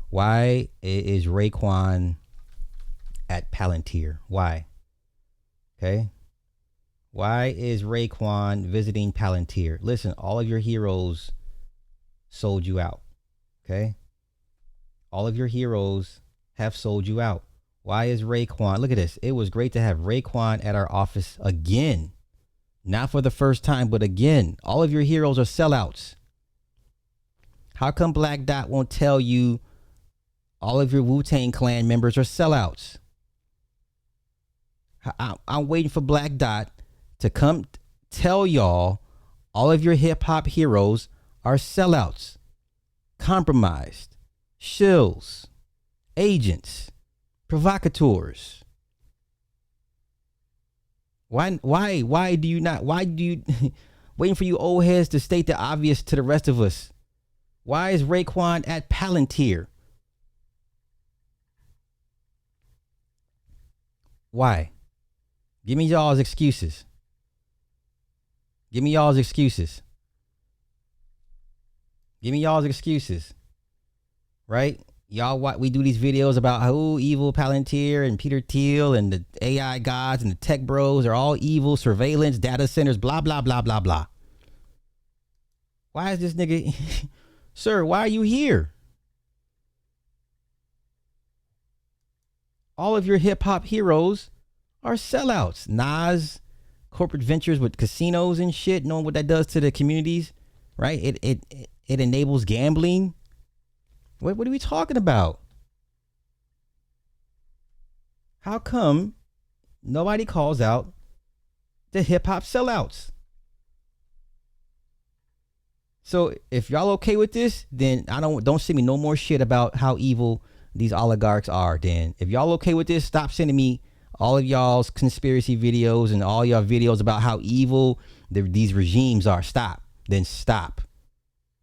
Why is Raekwon at Palantir? Why? Okay. Why is Raekwon visiting Palantir? Listen, all of your heroes sold you out. Okay. All of your heroes have sold you out. Why is Raekwon? Look at this. It was great to have Raekwon at our office again. Not for the first time, but again. All of your heroes are sellouts. How come Black Dot won't tell you all of your Wu-Tang Clan members are sellouts? I'm waiting for Black Dot to come tell y'all all of your hip-hop heroes are sellouts, compromised, shills, agents, provocateurs. Why do you not, waiting for you old heads to state the obvious to the rest of us? Why is Raekwon at Palantir? Why? Give me y'all's excuses. Give me y'all's excuses. Give me y'all's excuses. Right? Y'all, we do these videos about how evil Palantir and Peter Thiel and the AI gods and the tech bros are all evil, surveillance, data centers, blah, blah, blah, blah, blah. Why is this nigga... Sir, why are you here? All of your hip hop heroes are sellouts. Nas, corporate ventures with casinos and shit, knowing what that does to the communities, right? It enables gambling. What are we talking about? How come nobody calls out the hip hop sellouts? So if y'all okay with this, then don't send me no more shit about how evil these oligarchs are. Then if y'all okay with this, stop sending me all of y'all's conspiracy videos and all y'all videos about how evil these regimes are. Stop. Then stop.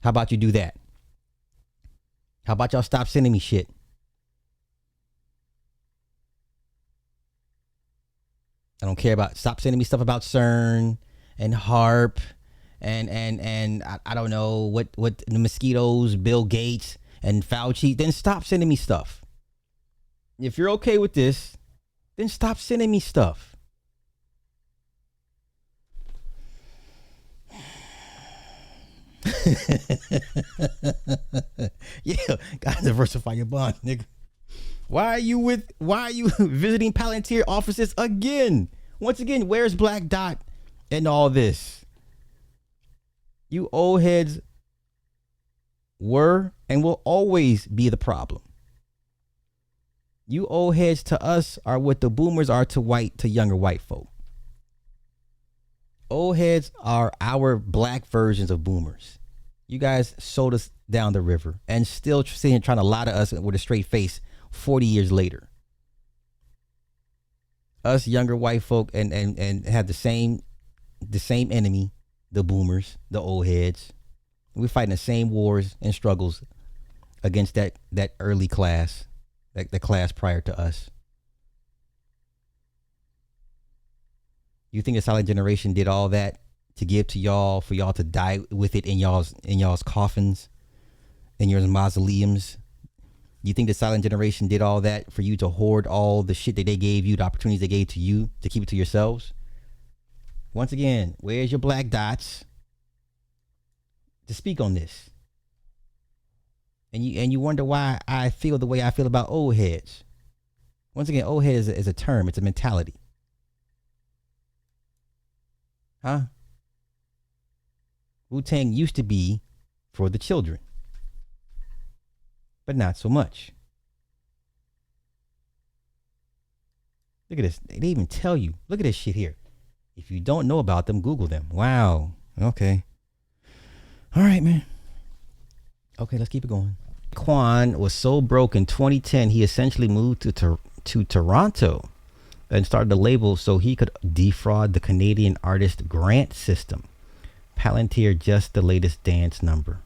How about you do that? How about y'all stop sending me shit? I don't care about, stop sending me stuff about CERN and HARP and I don't know what the mosquitoes, Bill Gates and Fauci. Then stop sending me stuff. If you're okay with this, then stop sending me stuff. Yeah, gotta diversify your bond, nigga. Why are you visiting Palantir offices again? Once again, where's Black Dot and all this? You old heads were and will always be the problem. You old heads to us are what the boomers are to younger white folk. Old heads are our black versions of boomers. You guys sold us down the river and still sitting trying to lie to us with a straight face 40 years later. Us younger white folk and have the same enemy, the boomers, the old heads. We're fighting the same wars and struggles against that early class, the class prior to us. You think the silent generation did all that to give to y'all, for y'all to die with it in y'all's coffins, in your mausoleums? You think the silent generation did all that for you to hoard all the shit that they gave you, the opportunities they gave to you, to keep it to yourselves? Once again, where's your Black Dots to speak on this? And you wonder why I feel the way I feel about old heads. Once again, old head is a term. It's a mentality. Huh? Wu-Tang used to be for the children, but not so much. Look at this. They even tell you. Look at this shit here. If you don't know about them, Google them. Wow. Okay. All right, man. Okay, let's keep it going. Raekwon was so broke in 2010, he essentially moved to Toronto and started a label so he could defraud the Canadian artist grant system. Palantir, just the latest dance number.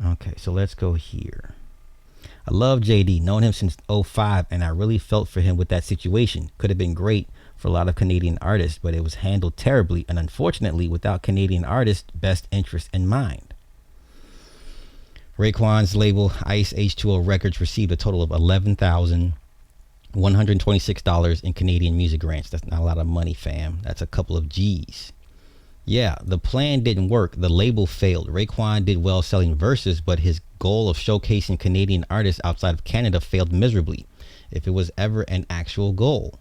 Okay, so let's go here. I love JD, known him since 2005, and I really felt for him with that situation. Could have been great for a lot of Canadian artists, but it was handled terribly and unfortunately without Canadian artists' best interest in mind. Raekwon's label Ice H2O Records received a total of $11,126 in Canadian music grants. That's not a lot of money, fam. That's a couple of G's. Yeah, the plan didn't work. The label failed. Raekwon did well selling verses, but his goal of showcasing Canadian artists outside of Canada failed miserably, if it was ever an actual goal.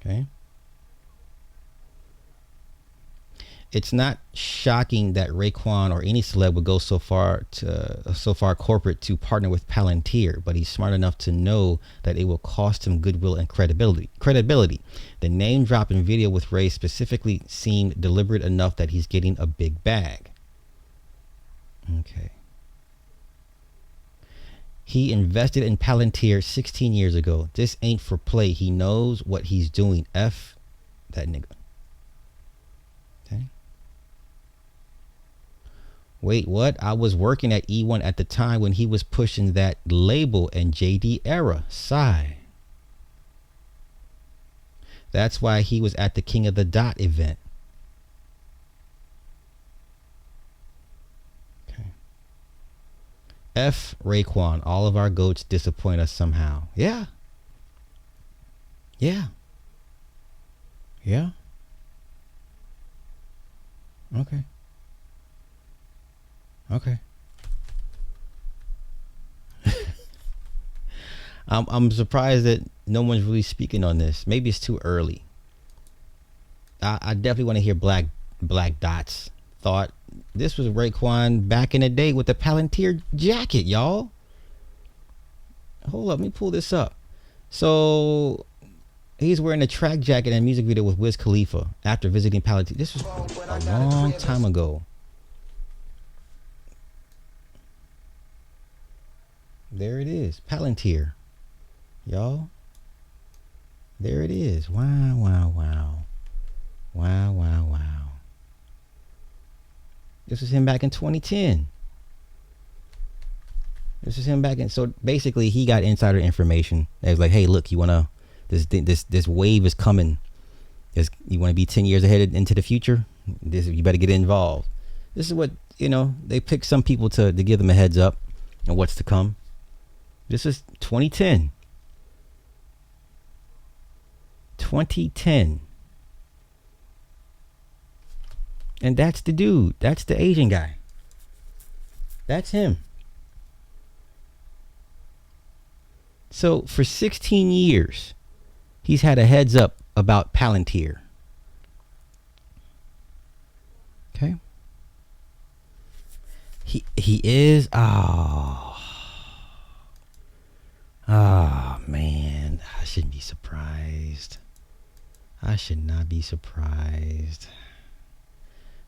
Okay. It's not shocking that Raekwon or any celeb would go so far corporate to partner with Palantir, but he's smart enough to know that it will cost him goodwill and credibility. The name dropping video with Ray specifically seemed deliberate enough that he's getting a big bag. Okay. He invested in Palantir 16 years ago. This ain't for play. He knows what he's doing. F that nigga. Okay. Wait, what? I was working at E1 at the time when he was pushing that label and JD era. Sigh. That's why he was at the King of the Dot event. Okay. F Raekwon. All of our goats disappoint us somehow. Yeah. Yeah. Yeah. Okay. Okay. I'm surprised that no one's really speaking on this. Maybe it's too early. I definitely want to hear Black Dot's thought. This was Raekwon back in the day with the Palantir jacket, y'all. Hold up, let me pull this up. So he's wearing a track jacket in a music video with Wiz Khalifa after visiting Palantir. This was a long time ago. There it is, Palantir, y'all. There it is. Wow, wow, wow. Wow, wow, wow. This was him back in 2010. This is him back in. So basically, he got insider information. It was like, hey, look, you wanna this wave is coming. You want to be 10 years ahead into the future? You better get involved. This is what they pick some people to give them a heads up on what's to come. This is 2010. 2010. And that's the dude. That's the Asian guy. That's him. So for 16 years, he's had a heads up about Palantir. Okay. He is. Oh man, I shouldn't be surprised. I should not be surprised.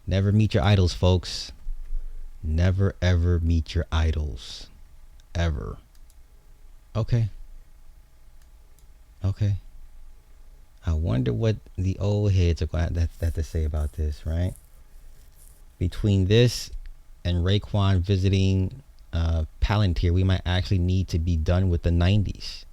Never meet your idols, folks. Never ever meet your idols. Ever. Okay. Okay. I wonder what the old heads are going to have to say about this, right? Between this and Raekwon visiting Palantir, we might actually need to be done with the 90s.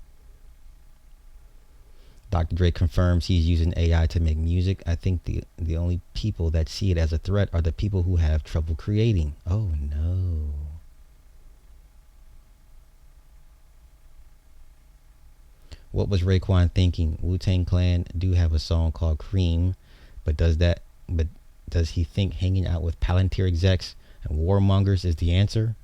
Dr. Dre confirms he's using AI to make music. I think the only people that see it as a threat are the people who have trouble creating. Oh no. What was Raekwon thinking? Wu-Tang Clan do have a song called Cream, but does he think hanging out with Palantir execs and warmongers is the answer?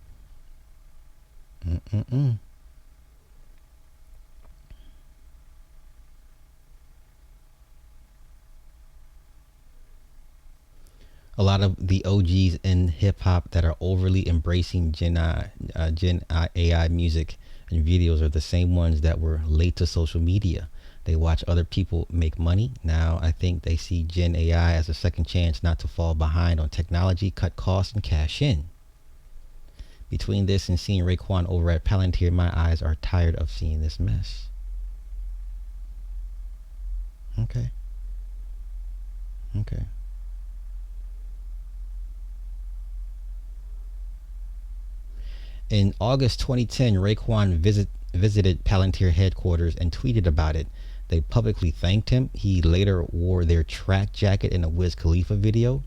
A lot of the OGs in hip hop that are overly embracing Gen AI music and videos are the same ones that were late to social media. They watch other people make money. Now I think they see Gen AI as a second chance not to fall behind on technology, cut costs, and cash in. Between this and seeing Raekwon over at Palantir, my eyes are tired of seeing this mess. Okay. Okay. In August 2010, Raekwon visited Palantir headquarters and tweeted about it. They publicly thanked him. He later wore their track jacket in a Wiz Khalifa video.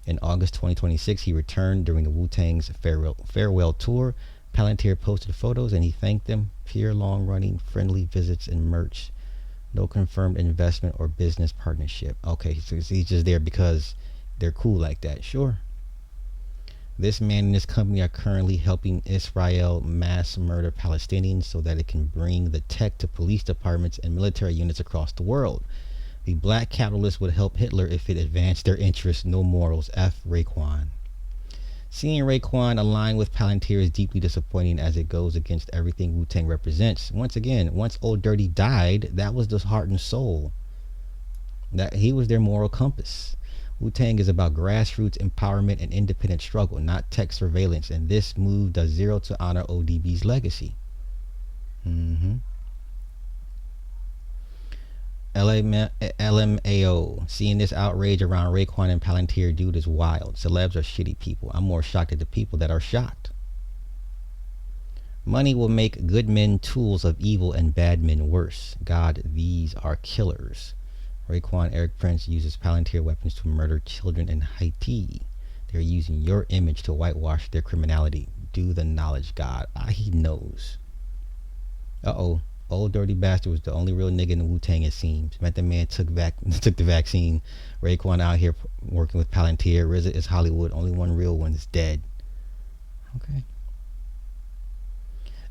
In August 2026, he returned during the Wu-Tang's farewell tour. Palantir posted photos and he thanked them. Pure long-running friendly visits and merch. No confirmed investment or business partnership. Okay, so he's just there because they're cool like that. Sure. This man and his company are currently helping Israel mass murder Palestinians so that it can bring the tech to police departments and military units across the world. The black capitalists would help Hitler if it advanced their interests. No morals. F. Raekwon. Seeing Raekwon align with Palantir is deeply disappointing as it goes against everything Wu-Tang represents. Once again, once Old Dirty died, that was the heart and soul. That he was their moral compass. Wu-Tang is about grassroots empowerment and independent struggle, not tech surveillance, and this move does zero to honor ODB's legacy. LMAO. Seeing this outrage around Raekwon and Palantir, dude, is wild. Celebs are shitty people. I'm more shocked at the people that are shocked. Money will make good men tools of evil and bad men worse. God, these are killers. Raekwon Eric Prince uses Palantir weapons to murder children in Haiti. They're using your image to whitewash their criminality. Do the knowledge, God. He knows. Uh-oh. Old Dirty Bastard was the only real nigga in the Wu-Tang, it seems. Met the man took the vaccine. Raekwon out here working with Palantir. RZA is Hollywood. Only one real one is dead. Okay.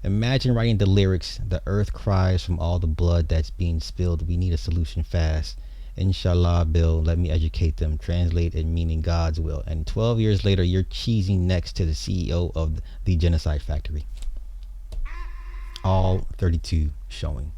Imagine writing the lyrics. The earth cries from all the blood that's being spilled. We need a solution fast. Inshallah, Bill, let me educate them. Translate it meaning God's will. And 12 years later, you're cheesing next to the CEO of the Genocide Factory. All 32 showing.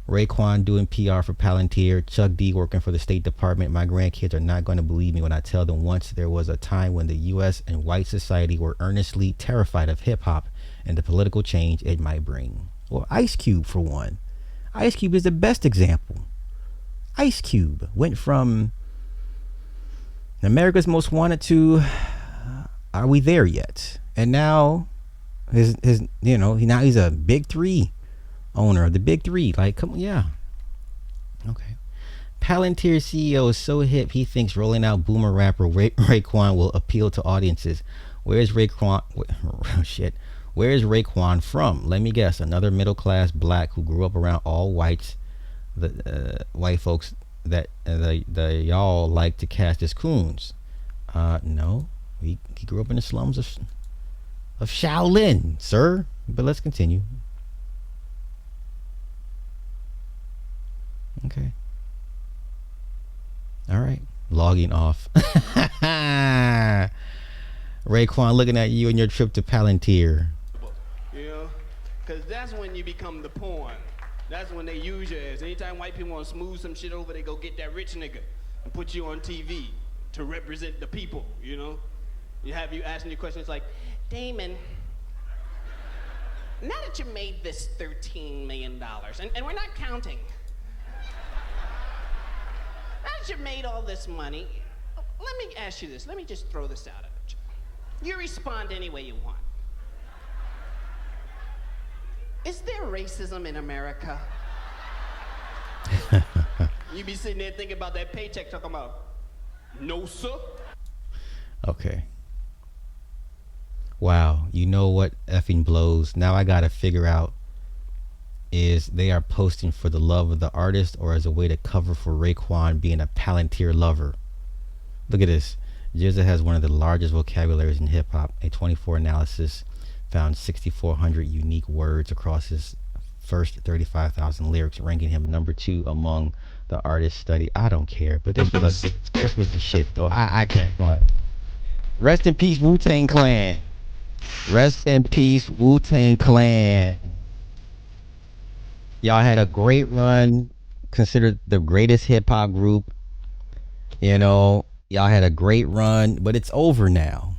Raekwon doing PR for Palantir. Chuck D working for the State Department. My grandkids are not going to believe me when I tell them once there was a time when the U.S. and white society were earnestly terrified of hip-hop and the political change it might bring. Well, Ice Cube, for one. Ice Cube is the best example. Ice Cube went from America's Most Wanted to Are We There Yet? And now his now he's a big three owner of the big three. Like, come on, yeah. Okay. Palantir CEO is so hip he thinks rolling out boomer rapper Raekwon will appeal to audiences. Where's Raekwon? Shit. Where is Raekwon from? Let me guess. Another middle class black who grew up around all whites, the white folks that the y'all like to cast as coons. No, he grew up in the slums of Shaolin, sir. But let's continue. Okay. All right. Logging off. Raekwon, looking at you and your trip to Palantir. You know, because that's when you become the pawn. That's when they use you as. Anytime white people want to smooth some shit over, they go get that rich nigga and put you on TV to represent the people, you know? You have you asking your questions like, Damon, now that you made this $13 million, and we're not counting, now that you made all this money, let me ask you this. Let me just throw this out at you. You respond any way you want. Is there racism in America? You be sitting there thinking about that paycheck, talking about, no, sir. Okay. Wow. You know what effing blows? Now I gotta figure out is they are posting for the love of the artist or as a way to cover for Raekwon being a Palantir lover. Look at this. Jizza has one of the largest vocabularies in hip hop. A 24 analysis found 6,400 unique words across his first 35,000 lyrics, ranking him number 2 among the artists studied. I don't care, but this was the shit though. I can't. Rest in peace, Wu-Tang Clan. Rest in peace, Wu-Tang Clan. Y'all had a great run, considered the greatest hip hop group. You know, y'all had a great run, but it's over now.